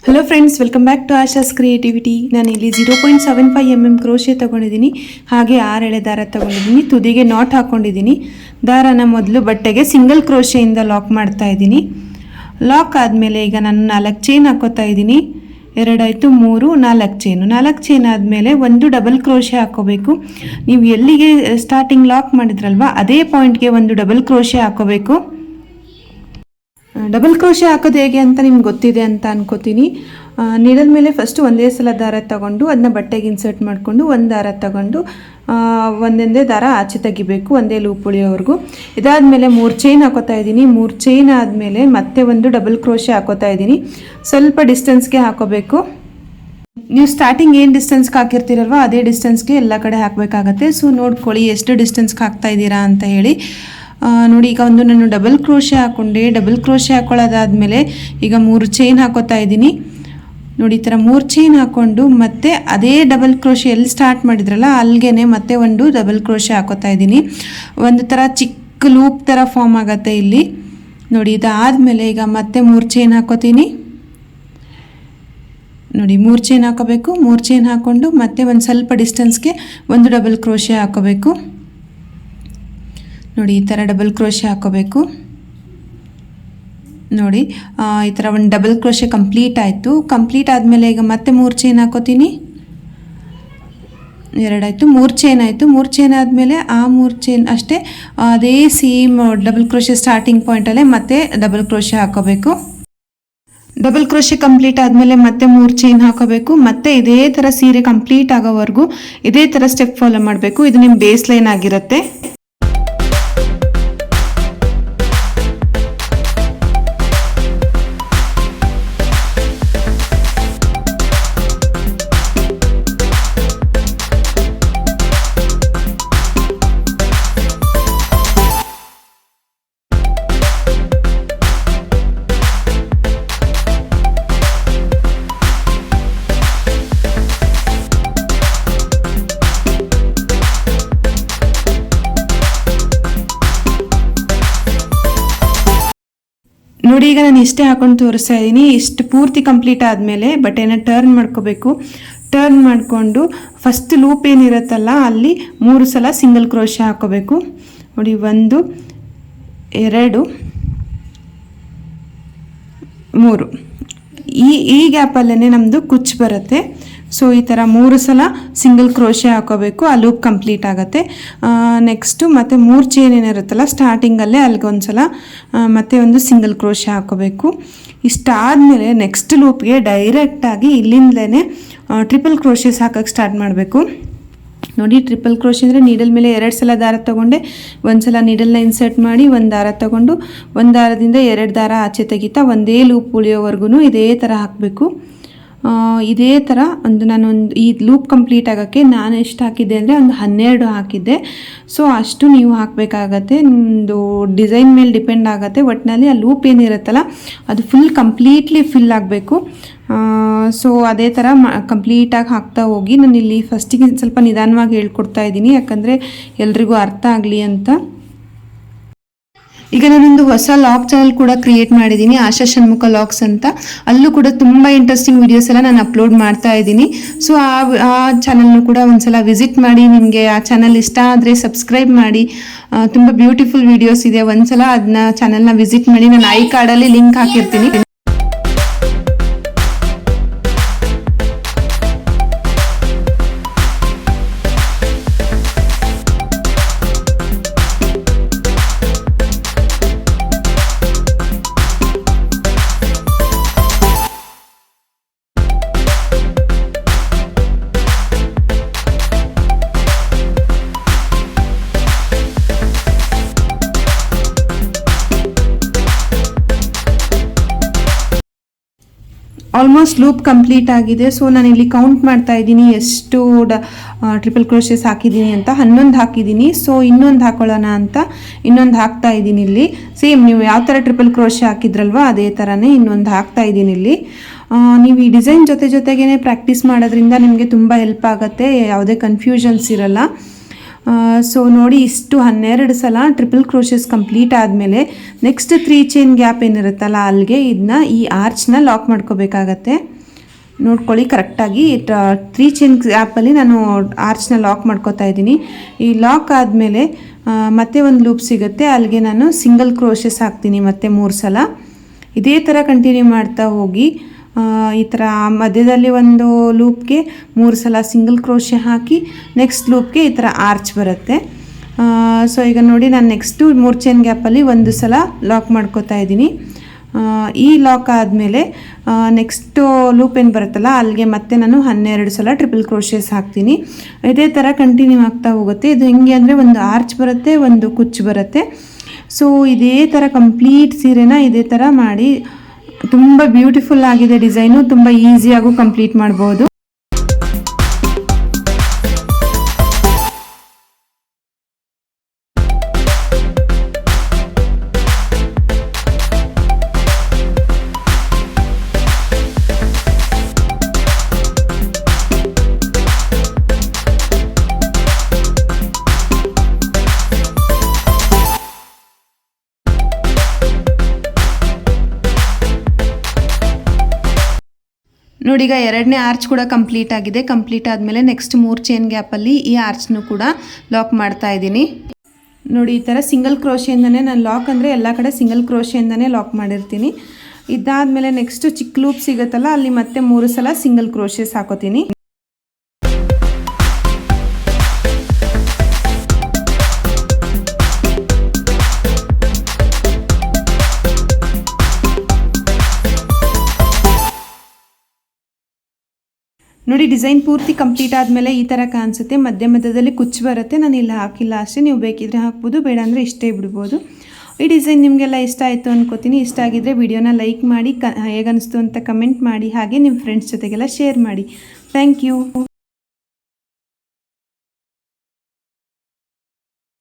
Hello friends, welcome back to Asha's creativity. ನಾನು ಇಲ್ಲಿ 0.75 mm crochet ತೊಗೊಂಡಿದ್ದೀನಿ. ಹಾಗೆ 6 ಎಳೆ ದಾರ ತೊಗೊಂಡಿದ್ದೀನಿ. ತುದಿಗೆ ನಾಟ್ ಹಾಕ್ಕೊಂಡಿದ್ದೀನಿ. ದಾರನ ಮೊದಲು ಬಟ್ಟೆಗೆ ಸಿಂಗಲ್ ಕ್ರೋಶೆಯಿಂದ ಲಾಕ್ ಮಾಡ್ತಾ ಇದ್ದೀನಿ. ಲಾಕ್ ಆದಮೇಲೆ ಈಗ ನಾನು 4 ಚೈನ್ ಹಾಕೋತಾ ಇದ್ದೀನಿ. 2 ಆಯಿತು, 3, 4 ಚೈನು. 4 ಚೈನ್ ಆದಮೇಲೆ ಒಂದು ಡಬಲ್ ಕ್ರೋಶೆ ಹಾಕೋಬೇಕು. ನೀವು ಎಲ್ಲಿಗೆ ಸ್ಟಾರ್ಟಿಂಗ್ ಲಾಕ್ ಮಾಡಿದ್ರಲ್ವ ಅದೇ ಪಾಯಿಂಟ್ಗೆ ಒಂದು ಡಬಲ್ ಕ್ರೋಶೆ ಹಾಕೋಬೇಕು. ಡಬಲ್ ಕ್ರೋಶೆ ಹಾಕೋದು ಹೇಗೆ ಅಂತ ನಿಮ್ಗೆ ಗೊತ್ತಿದೆ ಅಂತ ಅನ್ಕೋತೀನಿ. ನೀಡಲ್ ಮೇಲೆ ಫಸ್ಟು ಒಂದೇ ಸಲ ದಾರ ತಗೊಂಡು ಅದನ್ನ ಬಟ್ಟೆಗೆ ಇನ್ಸರ್ಟ್ ಮಾಡಿಕೊಂಡು ಒಂದು ದಾರ ತಗೊಂಡು ಒಂದೊಂದೇ ದಾರ ಆಚೆ ತೆಗಿಬೇಕು, ಒಂದೇ ಲೂಪ್ ಉಳಿಯೋವರೆಗೂ. ಇದಾದಮೇಲೆ 3 ಚೈನ್ ಹಾಕೋತಾ ಇದ್ದೀನಿ. 3 ಚೈನ್ ಆದಮೇಲೆ ಮತ್ತೆ ಒಂದು ಡಬಲ್ ಕ್ರೋಶೆ ಹಾಕೋತಾ ಇದ್ದೀನಿ. ಸ್ವಲ್ಪ ಡಿಸ್ಟೆನ್ಸ್ಗೆ ಹಾಕೋಬೇಕು. ನೀವು ಸ್ಟಾರ್ಟಿಂಗ್ ಏನು ಡಿಸ್ಟೆನ್ಸ್ಗೆ ಹಾಕಿರ್ತೀರಲ್ವ ಅದೇ ಡಿಸ್ಟೆನ್ಸ್ಗೆ ಎಲ್ಲ ಕಡೆ ಹಾಕಬೇಕಾಗತ್ತೆ. ಸೊ ನೋಡ್ಕೊಳ್ಳಿ ಎಷ್ಟು ಡಿಸ್ಟೆನ್ಸ್ಗೆ ಹಾಕ್ತಾ ಇದ್ದೀರಾ ಅಂತ ಹೇಳಿ. ನೋಡಿ, ಈಗ ಒಂದು ನಾನು ಡಬಲ್ ಕ್ರೋಶೆ ಹಾಕ್ಕೊಂಡೆ. ಡಬಲ್ ಕ್ರೋಶೆ ಹಾಕೊಳ್ಳೋದಾದಮೇಲೆ ಈಗ 3 ಚೈನ್ ಹಾಕೋತಾ ಇದ್ದೀನಿ. ನೋಡಿ, ಈ ಥರ 3 ಚೈನ್ ಹಾಕ್ಕೊಂಡು ಮತ್ತೆ ಅದೇ ಡಬಲ್ ಕ್ರೋಶೆ ಎಲ್ಲಿ ಸ್ಟಾರ್ಟ್ ಮಾಡಿದ್ರಲ್ಲ ಅಲ್ಲಿಗೆ ಮತ್ತೆ ಒಂದು ಡಬಲ್ ಕ್ರೋಶೆ ಹಾಕೋತಾ ಇದ್ದೀನಿ. ಒಂದು ಥರ ಚಿಕ್ಕ ಲೂಪ್ ಥರ ಫಾರ್ಮ್ ಆಗುತ್ತೆ ಇಲ್ಲಿ. ನೋಡಿ, ಇದಾದಮೇಲೆ ಈಗ ಮತ್ತೆ 3 ಚೈನ್ ಹಾಕೋತೀನಿ. ನೋಡಿ, 3 ಚೈನ್ ಹಾಕೋಬೇಕು. 3 ಚೈನ್ ಹಾಕ್ಕೊಂಡು ಮತ್ತೆ ಒಂದು ಸ್ವಲ್ಪ ಡಿಸ್ಟೆನ್ಸ್ಗೆ ಒಂದು ಡಬಲ್ ಕ್ರೋಶೆ ಹಾಕೋಬೇಕು. ನೋಡಿ, ಈ ಥರ ಡಬಲ್ ಕ್ರೋಶೆ ಹಾಕೋಬೇಕು. ನೋಡಿ, ಈ ಥರ ಒಂದು ಡಬಲ್ ಕ್ರೋಶೆ ಕಂಪ್ಲೀಟ್ ಆಯಿತು. ಕಂಪ್ಲೀಟ್ ಆದಮೇಲೆ ಈಗ ಮತ್ತೆ 3 ಚೈನ್ ಹಾಕೋತೀನಿ. 2 ಆಯಿತು, 3 ಚೈನ್ ಆಯಿತು. 3 ಚೈನ್ ಆದಮೇಲೆ ಆ 3 ಚೈನ್ ಅಷ್ಟೇ ಅದೇ ಸೇಮ್ ಡಬಲ್ ಕ್ರೋಶೆ ಸ್ಟಾರ್ಟಿಂಗ್ ಪಾಯಿಂಟಲ್ಲೇ ಮತ್ತೆ ಡಬಲ್ ಕ್ರೋಶೆ ಹಾಕೋಬೇಕು. ಡಬಲ್ ಕ್ರೋಶೆ ಕಂಪ್ಲೀಟ್ ಆದಮೇಲೆ ಮತ್ತೆ 3 ಚೈನ್ ಹಾಕೋಬೇಕು. ಮತ್ತೆ ಇದೇ ಥರ ಸೀರೆ ಕಂಪ್ಲೀಟ್ ಆಗೋವರೆಗೂ ಇದೇ ಥರ ಸ್ಟೆಪ್ ಫಾಲೋ ಮಾಡಬೇಕು. ಇದು ನಿಮ್ಮ ಬೇಸ್ ಲೈನ್ ಆಗಿರುತ್ತೆ. ನೋಡಿ, ಈಗ ನಾನು ಇಷ್ಟೇ ಹಾಕೊಂಡು ತೋರಿಸ್ತಾ ಇದ್ದೀನಿ. ಇಷ್ಟು ಪೂರ್ತಿ ಕಂಪ್ಲೀಟ್ ಆದಮೇಲೆ ಬಟ್ಟೆನ ಟರ್ನ್ ಮಾಡ್ಕೋಬೇಕು. ಟರ್ನ್ ಮಾಡಿಕೊಂಡು ಫಸ್ಟ್ ಲೂಪ್ ಏನಿರುತ್ತಲ್ಲ ಅಲ್ಲಿ 3 ಸಲ ಸಿಂಗಲ್ ಕ್ರೋಶೆ ಹಾಕೋಬೇಕು. ನೋಡಿ, 1, 2, 3 ಈ ಗ್ಯಾಪಲ್ಲೇ ನಮ್ಮದು ಕುಚ್ಚು ಬರುತ್ತೆ. ಸೊ ಈ ಥರ 3 ಸಲ ಸಿಂಗಲ್ ಕ್ರೋಶೆ ಹಾಕೋಬೇಕು. ಆ ಲೂಪ್ ಕಂಪ್ಲೀಟ್ ಆಗುತ್ತೆ. ನೆಕ್ಸ್ಟು ಮತ್ತೆ 3 ಚೈನ್ ಏನಿರುತ್ತಲ್ಲ ಸ್ಟಾರ್ಟಿಂಗಲ್ಲೇ ಅಲ್ಲಿಗೊಂದು ಸಲ ಮತ್ತೆ ಒಂದು ಸಿಂಗಲ್ ಕ್ರೋಶೆ ಹಾಕೋಬೇಕು. ಇಷ್ಟಾದಮೇಲೆ ನೆಕ್ಸ್ಟ್ ಲೂಪ್ಗೆ ಡೈರೆಕ್ಟಾಗಿ ಇಲ್ಲಿಂದಲೇ ಟ್ರಿಪಲ್ ಕ್ರೋಶೆಸ್ ಹಾಕೋಕ್ಕೆ ಸ್ಟಾರ್ಟ್ ಮಾಡಬೇಕು. ನೋಡಿ, ಟ್ರಿಪಲ್ ಕ್ರೋಶೆ ಅಂದರೆ ನೀಡಲ್ ಮೇಲೆ 2 ಸಲ ದಾರ ತೊಗೊಂಡೆ, ಒಂದು ಸಲ ನೀಡಲ್ನ ಇನ್ಸರ್ಟ್ ಮಾಡಿ ಒಂದು ದಾರ ತೊಗೊಂಡು ಒಂದು ದಾರದಿಂದ 2 ದಾರ ಆಚೆ ತೆಗಿತಾ ಒಂದೇ ಲೂಪ್ ಉಳಿಯೋವರೆಗೂ ಇದೇ ಥರ ಹಾಕಬೇಕು. ಇದೇ ಥರ ಈ ಲೂಪ್ ಕಂಪ್ಲೀಟ್ ಆಗೋಕ್ಕೆ ನಾನು ಎಷ್ಟು ಹಾಕಿದ್ದೆ ಅಂದರೆ ಒಂದು 12 ಹಾಕಿದ್ದೆ. ಸೊ ಅಷ್ಟು ನೀವು ಹಾಕಬೇಕಾಗತ್ತೆ. ನಿಮ್ಮದು ಡಿಸೈನ್ ಮೇಲೆ ಡಿಪೆಂಡ್ ಆಗುತ್ತೆ. ಒಟ್ಟಿನಲ್ಲಿ ಆ ಲೂಪ್ ಏನಿರುತ್ತಲ್ಲ ಅದು ಕಂಪ್ಲೀಟ್ಲಿ ಫಿಲ್ ಆಗಬೇಕು. ಸೊ ಅದೇ ಥರ ಕಂಪ್ಲೀಟಾಗಿ ಹಾಕ್ತಾ ಹೋಗಿ. ನಾನು ಇಲ್ಲಿ ಫಸ್ಟಿಗೆ ಸ್ವಲ್ಪ ನಿಧಾನವಾಗಿ ಹೇಳ್ಕೊಡ್ತಾ ಇದ್ದೀನಿ, ಯಾಕಂದರೆ ಎಲ್ರಿಗೂ ಅರ್ಥ ಆಗಲಿ ಅಂತ. ಈಗ ನಾನೊಂದು ಹೊಸ ಲಾಕ್ ಚಾನಲ್ ಕೂಡ ಕ್ರಿಯೇಟ್ ಮಾಡಿದ್ದೀನಿ, ಆಶಾ ಷಣ್ಮುಖ ಲಾಕ್ಸ್ ಅಂತ. ಅಲ್ಲೂ ಕೂಡ ತುಂಬ ಇಂಟ್ರೆಸ್ಟಿಂಗ್ ವಿಡಿಯೋಸ್ ಎಲ್ಲ ನಾನು ಅಪ್ಲೋಡ್ ಮಾಡ್ತಾ ಇದ್ದೀನಿ. ಸೊ ಆ ಚಾನಲ್ನು ಕೂಡ ಒಂದ್ಸಲ ವಿಸಿಟ್ ಮಾಡಿ. ನಿಮಗೆ ಆ ಚಾನಲ್ ಇಷ್ಟ ಆದರೆ ಸಬ್ಸ್ಕ್ರೈಬ್ ಮಾಡಿ. ತುಂಬ ಬ್ಯೂಟಿಫುಲ್ ವಿಡಿಯೋಸ್ ಇದೆ. ಒಂದ್ಸಲ ಅದನ್ನ ಚಾನಲ್ನ ವಿಸಿಟ್ ಮಾಡಿ. ನಾನು ಐ ಕಾರ್ಡಲ್ಲಿ ಲಿಂಕ್ ಹಾಕಿರ್ತೀನಿ. ಆಲ್ಮೋಸ್ಟ್ ಲೂಪ್ ಕಂಪ್ಲೀಟ್ ಆಗಿದೆ. ಸೊ ನಾನು ಇಲ್ಲಿ ಕೌಂಟ್ ಮಾಡ್ತಾ ಇದ್ದೀನಿ ಎಷ್ಟು ಟ್ರಿಪಲ್ ಕ್ರೋಶೆಸ್ ಹಾಕಿದ್ದೀನಿ ಅಂತ. 11 ಹಾಕಿದ್ದೀನಿ. ಸೊ ಇನ್ನೊಂದು ಹಾಕೊಳ್ಳೋಣ ಅಂತ ಇನ್ನೊಂದು ಹಾಕ್ತಾ ಇದ್ದೀನಿ ಇಲ್ಲಿ. ಸೇಮ್ ನೀವು ಯಾವ ಥರ ಟ್ರಿಪಲ್ ಕ್ರೋಶೆ ಹಾಕಿದ್ರಲ್ವ ಅದೇ ಥರನೇ ಇನ್ನೊಂದು ಹಾಕ್ತಾ ಇದ್ದೀನಿ ಇಲ್ಲಿ. ನೀವು ಈ ಡಿಸೈನ್ ಜೊತೆಗೇ ಪ್ರಾಕ್ಟೀಸ್ ಮಾಡೋದ್ರಿಂದ ನಿಮಗೆ ತುಂಬ ಹೆಲ್ಪ್ ಆಗುತ್ತೆ. ಯಾವುದೇ ಕನ್ಫ್ಯೂಷನ್ಸ್ ಇರಲ್ಲ. ಸೊ ನೋಡಿ ಇಷ್ಟು 12 ಸಲ ಟ್ರಿಪಲ್ ಕ್ರೋಶಸ್ ಕಂಪ್ಲೀಟ್ ಆದಮೇಲೆ ನೆಕ್ಸ್ಟ್ 3 ಚೈನ್ ಗ್ಯಾಪ್ ಏನಿರುತ್ತಲ್ಲ ಅಲ್ಲಿಗೆ ಇದನ್ನ ಈ ಆರ್ಚ್ನ ಲಾಕ್ ಮಾಡ್ಕೋಬೇಕಾಗತ್ತೆ. ನೋಡ್ಕೊಳ್ಳಿ ಕರೆಕ್ಟಾಗಿ 3 ಚೈನ್ ಗ್ಯಾಪಲ್ಲಿ ನಾನು ಆರ್ಚ್ನ ಲಾಕ್ ಮಾಡ್ಕೋತಾ ಇದ್ದೀನಿ. ಈ ಲಾಕ್ ಆದಮೇಲೆ ಮತ್ತೆ ಒಂದು ಲೂಪ್ ಸಿಗುತ್ತೆ, ಅಲ್ಲಿಗೆ ನಾನು ಸಿಂಗಲ್ ಕ್ರೋಶಸ್ ಹಾಕ್ತೀನಿ ಮತ್ತೆ 3 ಸಲ. ಇದೇ ಥರ ಕಂಟಿನ್ಯೂ ಮಾಡ್ತಾ ಹೋಗಿ ಈ ಥರ ಮಧ್ಯದಲ್ಲಿ ಒಂದು ಲೂಪ್ಗೆ 3 ಸಲ ಸಿಂಗಲ್ ಕ್ರೋಶೆ ಹಾಕಿ ನೆಕ್ಸ್ಟ್ ಲೂಪ್ಗೆ ಈ ಥರ ಆರ್ಚ್ ಬರುತ್ತೆ. ಸೊ ಈಗ ನೋಡಿ ನಾನು ನೆಕ್ಸ್ಟು 3 ಚೈನ್ ಗ್ಯಾಪಲ್ಲಿ ಒಂದು ಸಲ ಲಾಕ್ ಮಾಡ್ಕೋತಾ ಇದ್ದೀನಿ. ಈ ಲಾಕ್ ಆದಮೇಲೆ ನೆಕ್ಸ್ಟು ಲೂಪ್ ಏನು ಬರುತ್ತಲ್ಲ ಅಲ್ಲಿಗೆ ಮತ್ತೆ ನಾನು 12 ಸಲ ಟ್ರಿಪಲ್ ಕ್ರೋಶಸ್ ಹಾಕ್ತೀನಿ. ಇದೇ ಥರ ಕಂಟಿನ್ಯೂ ಆಗ್ತಾ ಹೋಗುತ್ತೆ. ಇದು ಹೆಂಗೆ ಅಂದರೆ ಒಂದು ಆರ್ಚ್ ಬರುತ್ತೆ, ಒಂದು ಕುಚ್ಚು ಬರುತ್ತೆ. ಸೊ ಇದೇ ಥರ ಕಂಪ್ಲೀಟ್ ಸೀರೆನ ಇದೇ ಥರ ಮಾಡಿ ತುಂಬ ಬ್ಯೂಟಿಫುಲ್ ಆಗಿದೆ ಡಿಸೈನು, ತುಂಬ ಈಸಿಯಾಗೂ ಕಂಪ್ಲೀಟ್ ಮಾಡ್ಬೋದು. ನೋಡಿ ಈಗ 2ನೇ ಆರ್ಚ್ ಕೂಡ ಕಂಪ್ಲೀಟ್ ಆಗಿದೆ. ಕಂಪ್ಲೀಟ್ ಆದಮೇಲೆ ನೆಕ್ಸ್ಟ್ 3 ಚೈನ್ ಗ್ಯಾಪಲ್ಲಿ ಈ ಆರ್ಚ್ನು ಕೂಡ ಲಾಕ್ ಮಾಡ್ತಾ ಇದ್ದೀನಿ. ನೋಡಿ ಈ ಥರ ಸಿಂಗಲ್ ಕ್ರೋಶೆಯಿಂದನೇ ನಾನು ಲಾಕ್ ಅಂದರೆ ಎಲ್ಲ ಕಡೆ ಸಿಂಗಲ್ ಕ್ರೋಶೆಯಿಂದನೇ ಲಾಕ್ ಮಾಡಿರ್ತೀನಿ. ಇದಾದಮೇಲೆ ನೆಕ್ಸ್ಟು ಚಿಕ್ಕ ಲೂಪ್ ಸಿಗುತ್ತಲ್ಲ ಅಲ್ಲಿ ಮತ್ತೆ 3 ಸಲ ಸಿಂಗಲ್ ಕ್ರೋಶೆಸ್ ಹಾಕೋತೀನಿ. ನೋಡಿ ಡಿಸೈನ್ ಪೂರ್ತಿ ಕಂಪ್ಲೀಟ್ ಆದಮೇಲೆ ಈ ಥರ ಕಾಣಿಸುತ್ತೆ. ಮಧ್ಯದಲ್ಲಿ ಕುಚ್ಚು ಬರುತ್ತೆ, ನಾನು ಇಲ್ಲ ಹಾಕಿಲ್ಲ ಅಷ್ಟೇ. ನೀವು ಬೇಕಿದ್ರೆ ಹಾಕ್ಬೋದು, ಬೇಡ ಅಂದರೆ ಇಷ್ಟೇ ಬಿಡ್ಬೋದು. ಈ ಡಿಸೈನ್ ನಿಮಗೆಲ್ಲ ಇಷ್ಟ ಆಯಿತು ಅನ್ಕೋತೀನಿ. ಇಷ್ಟ ಆಗಿದ್ದರೆ ವಿಡಿಯೋನ ಲೈಕ್ ಮಾಡಿ, ಹೇಗನ್ನಿಸ್ತು ಅಂತ ಕಮೆಂಟ್ ಮಾಡಿ, ಹಾಗೆ ನಿಮ್ಮ ಫ್ರೆಂಡ್ಸ್ ಜೊತೆಗೆಲ್ಲ ಶೇರ್ ಮಾಡಿ. Thank you.